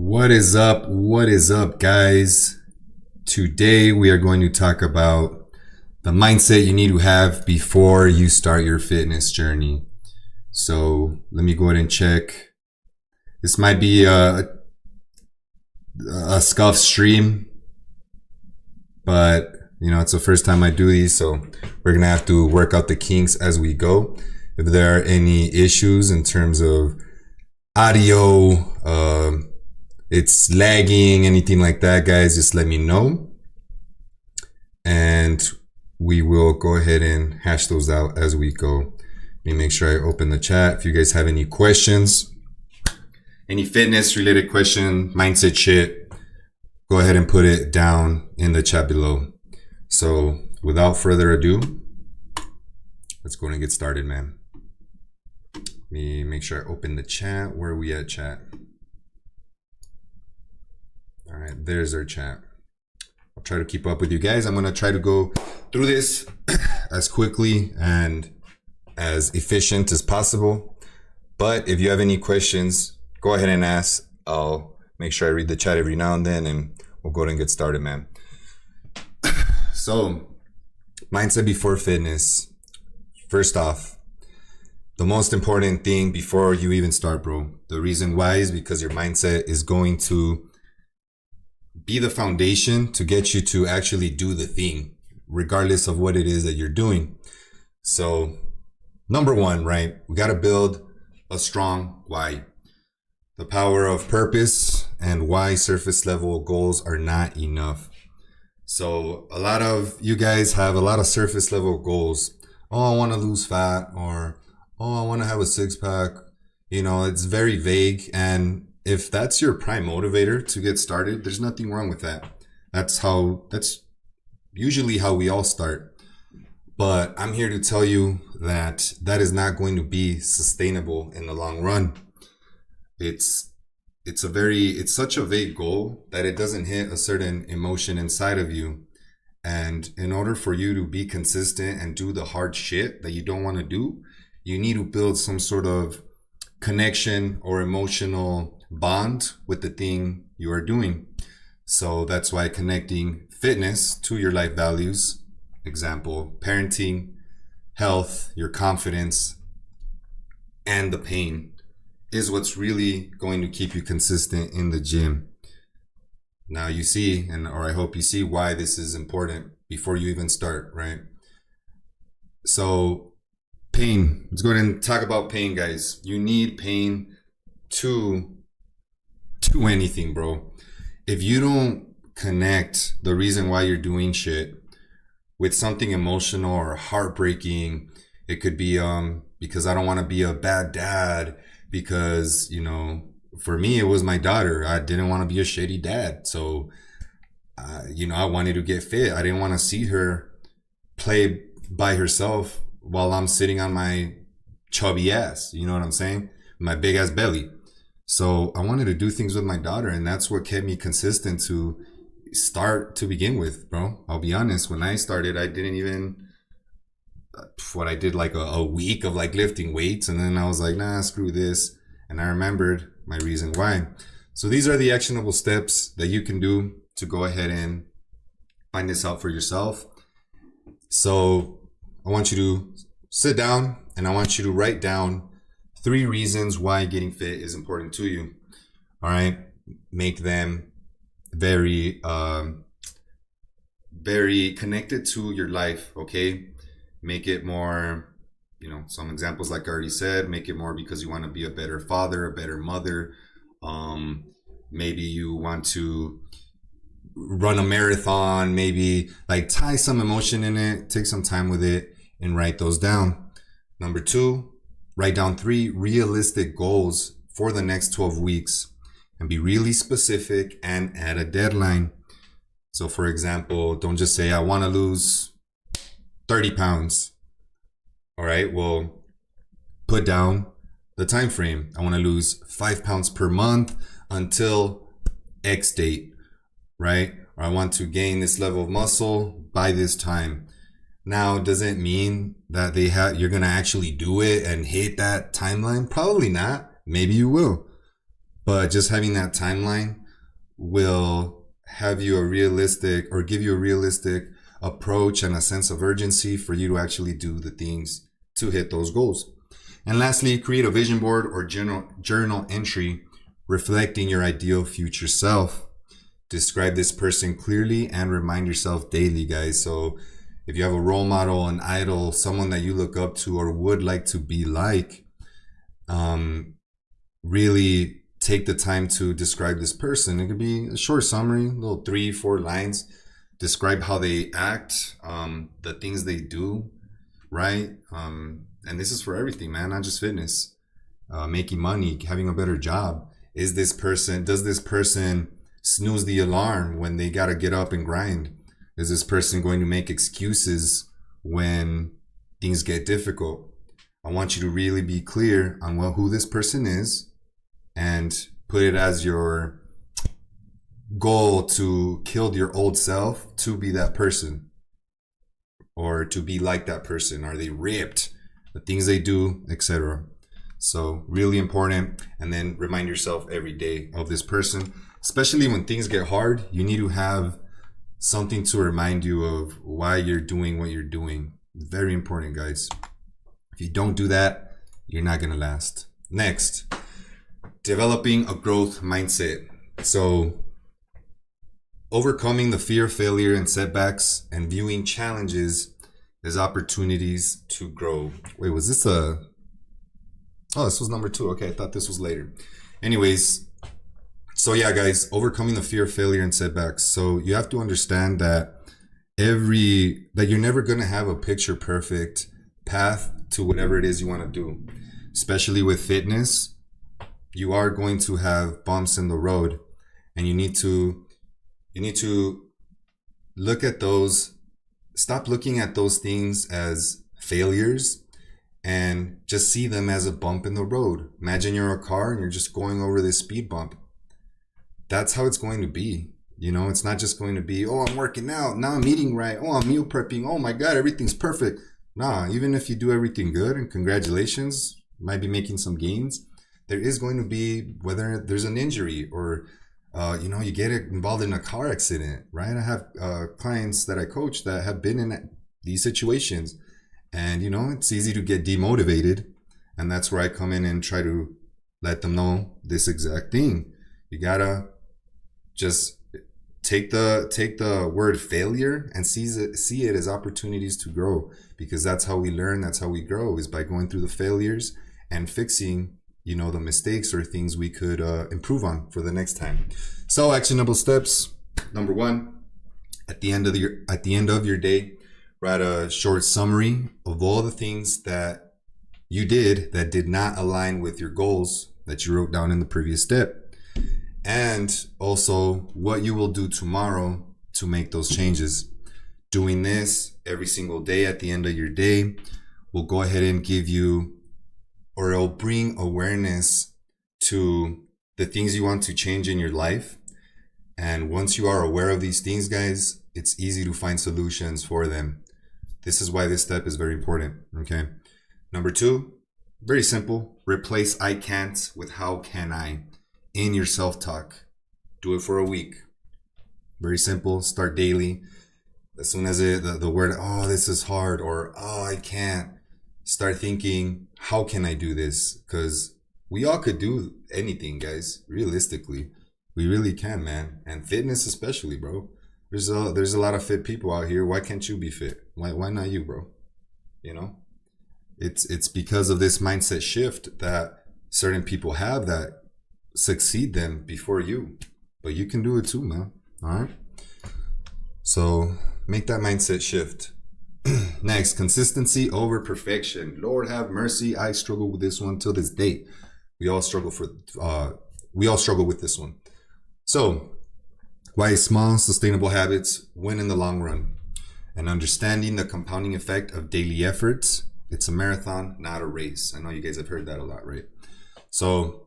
What is up? What is up, guys? Today we are going to talk about the mindset you need to have before you start your fitness journey. So let me go ahead and check. This might be a scuff stream, but it's the first time I do these, so we're gonna have to work out the kinks as we go. If there are any issues in terms of audio, it's lagging, anything like that, guys, just let me know. And we will go ahead and hash those out as we go. Let me make sure I open the chat. If you guys have any questions, any fitness related question, mindset shit, go ahead and put it down in the chat below. So without further ado, let's go and get started, man. Let me make sure I open the chat. Where are we at, chat? All right, there's our chat. I'll try to keep up with you guys. I'm going to try to go through this as quickly and as efficient as possible. But if you have any questions, go ahead and ask. I'll make sure I read the chat every now and then, and we'll go ahead and get started, man. So, mindset before fitness. First off, the most important thing before you even start, bro. The reason why is because your mindset is going to be the foundation to get you to actually do the thing, regardless of what it is that you're doing. So, number one, right? We got to build a strong why. The power of purpose and why surface level goals are not enough. So a lot of you guys have a lot of surface level goals. Oh, I want to lose fat, or oh, I want to have a six pack. It's very vague. And if that's your prime motivator to get started, there's nothing wrong with that. That's usually how we all start. But I'm here to tell you that that is not going to be sustainable in the long run. It's such a vague goal that it doesn't hit a certain emotion inside of you. And in order for you to be consistent and do the hard shit that you don't want to do, you need to build some sort of connection or emotional bond with the thing you are doing. So that's why connecting fitness to your life values, example, parenting, health, your confidence, and the pain, is what's really going to keep you consistent in the gym. Now you see, or I hope you see why this is important before you even start, right? So pain, let's go ahead and talk about pain, guys. You need pain to do anything, bro. If you don't connect the reason why you're doing shit with something emotional or heartbreaking, it could be because I don't want to be a bad dad, because for me it was my daughter. I didn't want to be a shitty dad, so I wanted to get fit. I didn't want to see her play by herself while I'm sitting on my chubby ass, you know what I'm saying, my big ass belly. So I wanted to do things with my daughter, and that's what kept me consistent to start to begin with, bro. I'll be honest, when I started, I didn't even I did like a week of like lifting weights, and then I was like, nah, screw this. And I remembered my reason why. So these are the actionable steps that you can do to go ahead and find this out for yourself. So I want you to sit down and I want you to write down 3 reasons why getting fit is important to you. All right. Make them very, very connected to your life. Okay. Make it more, some examples like I already said. Make it more because you want to be a better father, a better mother. Maybe you want to run a marathon. Maybe like tie some emotion in it, take some time with it, and write those down. Number 2, write down 3 realistic goals for the next 12 weeks and be really specific and add a deadline. So for example, don't just say, I want to lose 30 pounds. All right, well, put down the time frame. I want to lose 5 pounds per month until X date, right? Or I want to gain this level of muscle by this time. Now, does it mean that you're going to actually do it and hit that timeline? Probably not. Maybe you will. But just having that timeline will have you a realistic, or give you a realistic approach and a sense of urgency for you to actually do the things to hit those goals. And lastly, create a vision board or journal entry reflecting your ideal future self. Describe this person clearly and remind yourself daily, guys. So if you have a role model, an idol, someone that you look up to or would like to be like, really take the time to describe this person. It could be a short summary, little 3-4 lines. Describe how they act, the things they do, right? And this is for everything, man, not just fitness. Making money, having a better job. Does this person snooze the alarm when they gotta get up and grind? Is this person going to make excuses when things get difficult? I want you to really be clear on who this person is and put it as your goal to kill your old self to be that person, or to be like that person. Are they ripped? The things they do, etc. So really important. And then remind yourself every day of this person, especially when things get hard. You need to have something to remind you of why you're doing what you're doing. Very important, guys. If you don't do that, you're not gonna last. Next, developing a growth mindset. So overcoming the fear of failure and setbacks and viewing challenges as opportunities to grow. Wait, was this oh, this was number 2. Okay, I thought this was later. Anyways, so yeah, guys, overcoming the fear of failure and setbacks. So you have to understand that you're never going to have a picture perfect path to whatever it is you want to do. Especially with fitness, you are going to have bumps in the road, and you need to look at those. Stop looking at those things as failures and just see them as a bump in the road. Imagine you're a car and you're just going over this speed bump. That's how it's going to be. You know, it's not just going to be, oh, I'm working out, now I'm eating right, oh, I'm meal prepping, oh my God, everything's perfect. Nah, even if you do everything good, and congratulations, you might be making some gains, there is going to be, whether there's an injury or you get involved in a car accident, right? I have clients that I coach that have been in these situations, and it's easy to get demotivated, and that's where I come in and try to let them know this exact thing. You gotta just take the word failure and see it as opportunities to grow, because that's how we learn, that's how we grow, is by going through the failures and fixing the mistakes or things we could improve on for the next time. So actionable steps. Number 1, at the end of your day, write a short summary of all the things that you did that did not align with your goals that you wrote down in the previous step. And also what you will do tomorrow to make those changes. Doing this every single day at the end of your day will go ahead and give you, or it'll bring awareness to the things you want to change in your life. And once you are aware of these things, guys, it's easy to find solutions for them. This is why this step is very important, okay? Number 2, very simple. Replace I can't with how can I in your self-talk. Do it for a week. Very simple. Start daily. As soon as the word, oh, this is hard, or oh, I can't, start thinking, how can I do this? Because we all could do anything, guys. Realistically, we really can, man. And fitness especially, bro. There's a lot of fit people out here. Why can't you be fit? Why not you, bro? It's because of this mindset shift that certain people have that succeed them before you. But you can do it too, man. All right? So make that mindset shift. Next, consistency over perfection. Lord have mercy, I struggle with this one till this day. We all struggle with this one. So, why small, sustainable habits win in the long run? And understanding the compounding effect of daily efforts. It's a marathon, not a race. I know you guys have heard that a lot, right? So,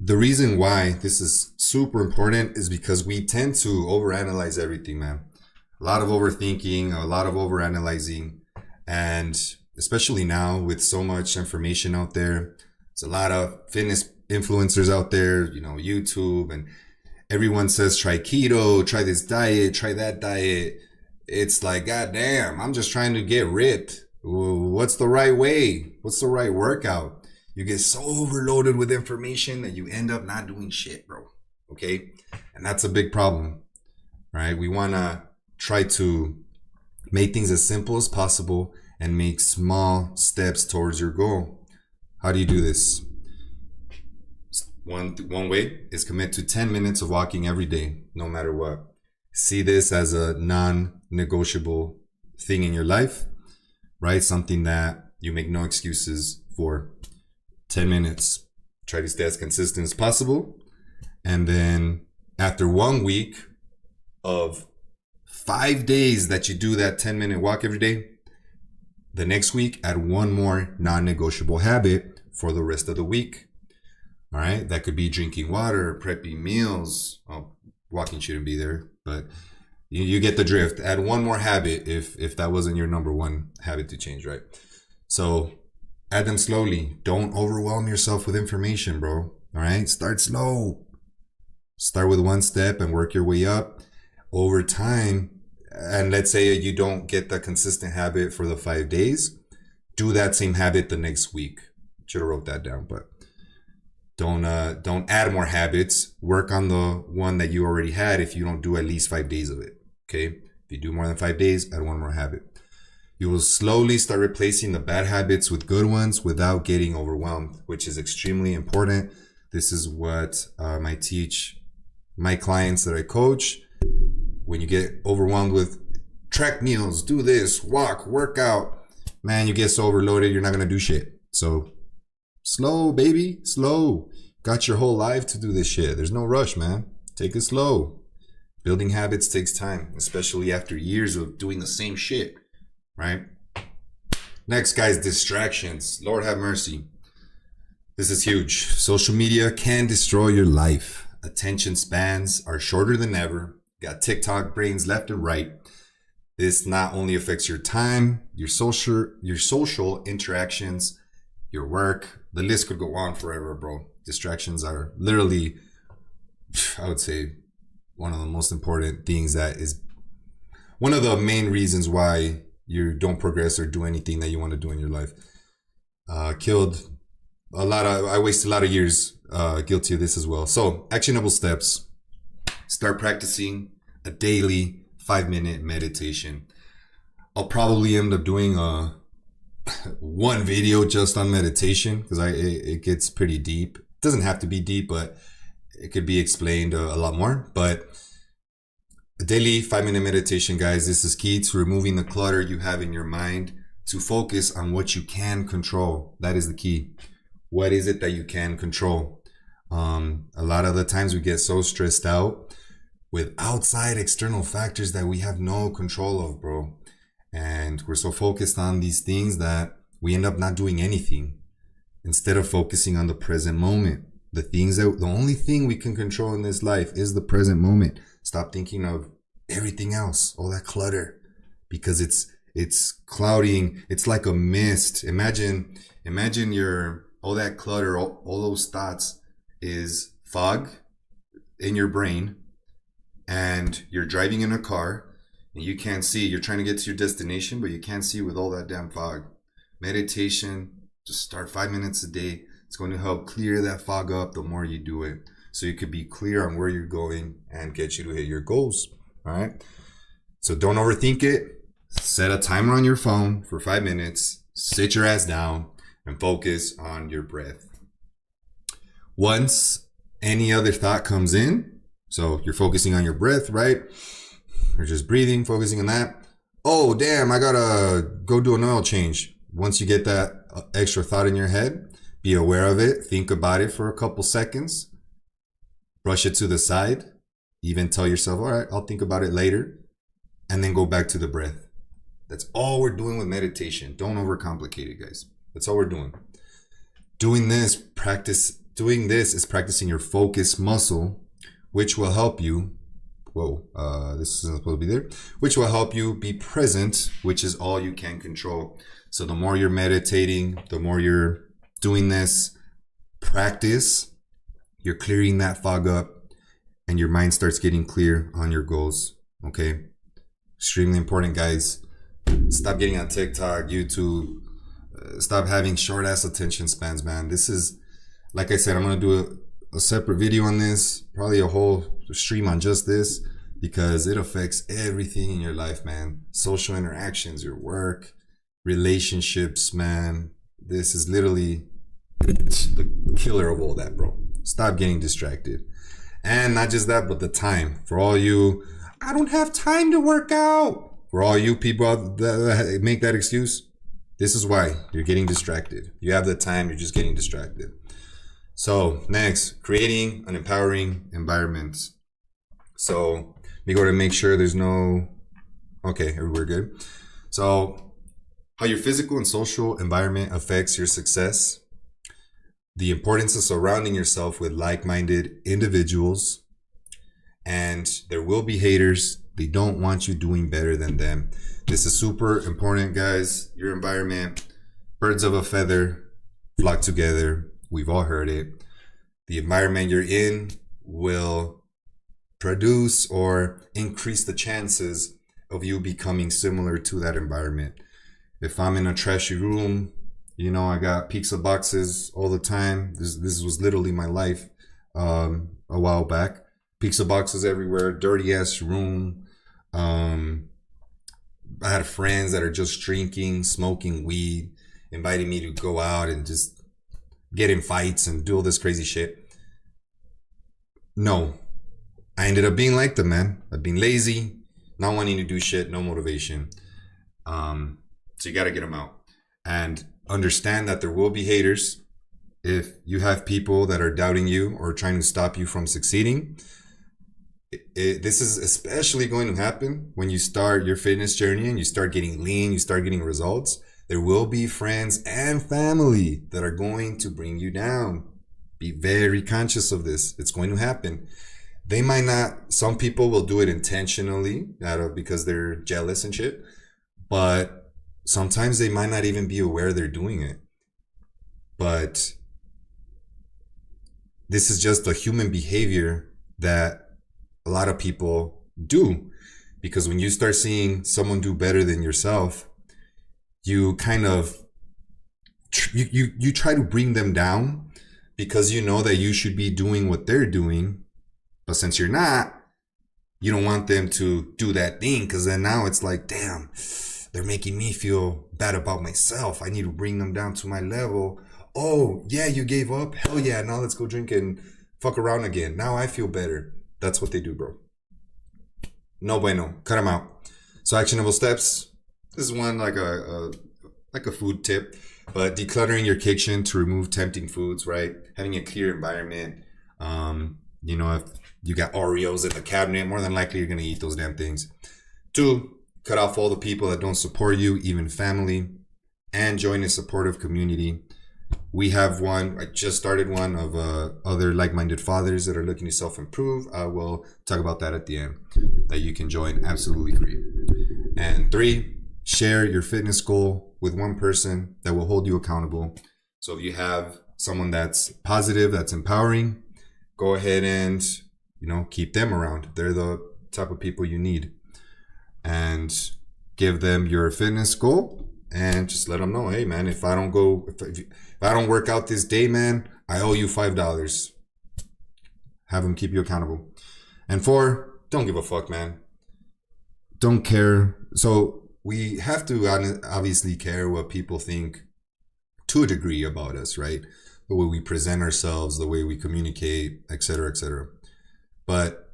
the reason why this is super important is because we tend to overanalyze everything, man. A lot of overthinking, a lot of overanalyzing, and especially now with so much information out there, there's a lot of fitness influencers out there, YouTube, and everyone says try keto, try this diet, try that diet. It's like, God damn, I'm just trying to get ripped. What's the right way? What's the right workout? You get so overloaded with information that you end up not doing shit, bro. Okay? And that's a big problem, right? We want to try to make things as simple as possible and make small steps towards your goal. How do you do this? One way is commit to 10 minutes of walking every day, no matter what. See this as a non-negotiable thing in your life, right? Something that you make no excuses for. 10 minutes. Try to stay as consistent as possible. And then after 1 week of 5 days that you do that 10-minute walk every day, the next week add one more non-negotiable habit for the rest of the week. All right, that could be drinking water, prepping meals. Oh, walking shouldn't be there, but you get the drift. Add one more habit if that wasn't your number one habit to change, right? So add them slowly. Don't overwhelm yourself with information, bro. All right, start slow. Start with one step and work your way up over time. And let's say you don't get the consistent habit for the 5 days. Do that same habit the next week. Should have wrote that down, but don't add more habits. Work on the one that you already had if you don't do at least 5 days of it. Okay. If you do more than 5 days, add one more habit. You will slowly start replacing the bad habits with good ones without getting overwhelmed, which is extremely important. This is what I teach my clients that I coach. When you get overwhelmed with track meals, do this, walk, work out, man, you get so overloaded, you're not going to do shit. So slow, baby, slow. Got your whole life to do this shit. There's no rush, man. Take it slow. Building habits takes time, especially after years of doing the same shit, right? Next, guys, distractions. Lord have mercy. This is huge. Social media can destroy your life. Attention spans are shorter than ever. Got TikTok brains left and right. This not only affects your time, your social interactions, your work. The list could go on forever, bro. Distractions are literally, I would say, one of the most important things that is one of the main reasons why you don't progress or do anything that you want to do in your life. I wasted a lot of years guilty of this as well. So actionable steps. Start practicing a daily 5-minute meditation. I'll probably end up doing one video just on meditation because it gets pretty deep. It doesn't have to be deep, but it could be explained a lot more. But a daily 5-minute meditation, guys, this is key to removing the clutter you have in your mind to focus on what you can control. That is the key. What is it that you can control? A lot of the times we get so stressed out with outside external factors that we have no control of, bro. And we're so focused on these things that we end up not doing anything instead of focusing on the present moment. The only thing we can control in this life is the present moment. Stop thinking of everything else, all that clutter, because it's clouding. It's like a mist. Imagine all that clutter, all those thoughts is fog in your brain, and you're driving in a car and you can't see. You're trying to get to your destination, but you can't see with all that damn fog. Meditation, just start 5 minutes a day. It's going to help clear that fog up the more you do it, so you could be clear on where you're going and get you to hit your goals. All right. So don't overthink it. Set a timer on your phone for 5 minutes. Sit your ass down and focus on your breath. Once any other thought comes in, so you're focusing on your breath, right? You're just breathing, focusing on that. Oh, damn, I gotta go do an oil change. Once you get that extra thought in your head, be aware of it. Think about it for a couple seconds. Brush it to the side. Even tell yourself, all right, I'll think about it later. And then go back to the breath. That's all we're doing with meditation. Don't overcomplicate it, guys. That's all we're doing. Doing this is practicing your focus muscle, which will help you. This isn't supposed to be there. Which will help you be present, which is all you can control. So the more you're meditating, the more you're doing this practice, You're clearing that fog up and your mind starts getting clear on your goals. Okay. Extremely important, guys. Stop getting on TikTok, YouTube. Stop having short ass attention spans, man. This is, like I said, I'm going to do a separate video on this, probably a whole stream on just this, because it affects everything in your life, man. Social interactions, your work, relationships, man. This is literally the killer of all that, bro. Stop getting distracted. And not just that, but the time. For all you, I don't have time to work out. For all you people that make that excuse, this is why you're getting distracted. You have the time, you're just getting distracted. So next, creating an empowering environment. So we got to make sure there's no, okay, we're good. So how your physical and social environment affects your success. The importance of surrounding yourself with like-minded individuals. And there will be haters. They don't want you doing better than them. This is super important, guys. Your environment, birds of a feather flock together. We've all heard it. The environment you're in will produce or increase the chances of you becoming similar to that environment. If I'm in a trashy room, you know, I got pizza boxes all the time. This was literally my life a while back. Pizza boxes everywhere, dirty ass room. I had friends that are just drinking, smoking weed, inviting me to go out and just get in fights and do all this crazy shit. No, I ended up being like them, man. I've been lazy, not wanting to do shit, no motivation. So you got to get them out and understand that there will be haters. If you have people that are doubting you or trying to stop you from succeeding, this is especially going to happen when you start your fitness journey and you start getting lean, you start getting results. There will be friends and family that are going to bring you down. Be very conscious of this. It's going to happen. They might not, some people will do it intentionally because they're jealous and shit, but sometimes they might not even be aware they're doing it. But this is just a human behavior that a lot of people do, because when you start seeing someone do better than yourself, you kind of you try to bring them down because you know that you should be doing what they're doing, but since you're not, you don't want them to do that thing, because then now it's like, damn, they're making me feel bad about myself. I need to bring them down to my level. Oh yeah, you gave up? Hell yeah, now let's go drink and fuck around again. Now I feel better. That's what they do, bro. No bueno. Cut them out. So actionable steps. This is one like a food tip, but decluttering your kitchen to remove tempting foods, right? Having a clear environment. You know, if you got Oreos in the cabinet, more than likely you're gonna eat those damn things. 2, cut off all the people that don't support you, even family, and join a supportive community. We have one, I just started one of other like-minded fathers that are looking to self-improve. I will talk about that at the end, that you can join absolutely free. And 3, share your fitness goal with one person that will hold you accountable. So if you have someone that's positive, that's empowering, go ahead and, you know, keep them around. They're the type of people you need. And give them your fitness goal and just let them know, hey man, if I don't work out this day, man, I owe you $5. Have them keep you accountable. And 4, don't give a fuck, man. Don't care. So we have to obviously care what people think to a degree about us, right? The way we present ourselves, the way we communicate, etc., etc. But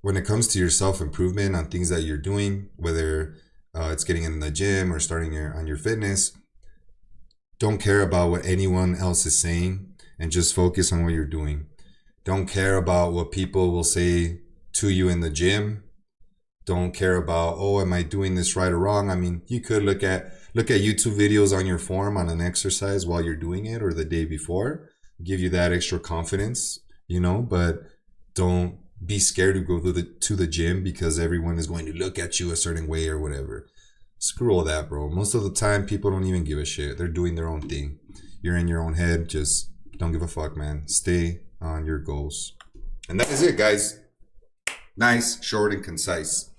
when it comes to your self-improvement on things that you're doing, whether it's getting in the gym or starting on your fitness, don't care about what anyone else is saying and just focus on what you're doing. Don't care about what people will say to you in the gym. Don't care about, oh, am I doing this right or wrong? I mean, you could look at YouTube videos on your form on an exercise while you're doing it or the day before, give you that extra confidence, you know, but don't be scared to go to the gym because everyone is going to look at you a certain way or whatever. Screw all that, bro. Most of the time, people don't even give a shit. They're doing their own thing. You're in your own head. Just don't give a fuck, man. Stay on your goals. And that is it, guys. Nice, short, and concise.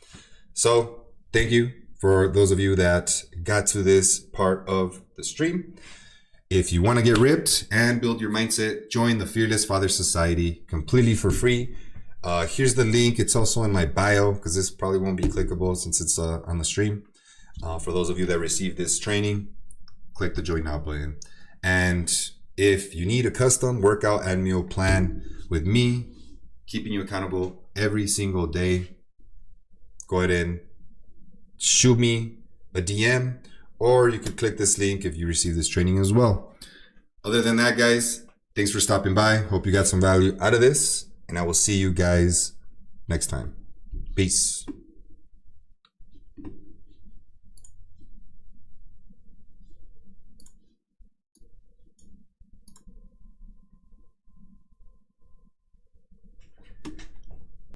So thank you for those of you that got to this part of the stream. If you want to get ripped and build your mindset, join the Fearless Father Society completely for free. Here's the link. It's also in my bio because this probably won't be clickable since it's on the stream. For those of you that received this training, click the join now button. And if you need a custom workout and meal plan with me, keeping you accountable every single day, go ahead and shoot me a DM, or you can click this link if you receive this training as well. Other than that, guys, thanks for stopping by. Hope you got some value out of this, and I will see you guys next time. Peace.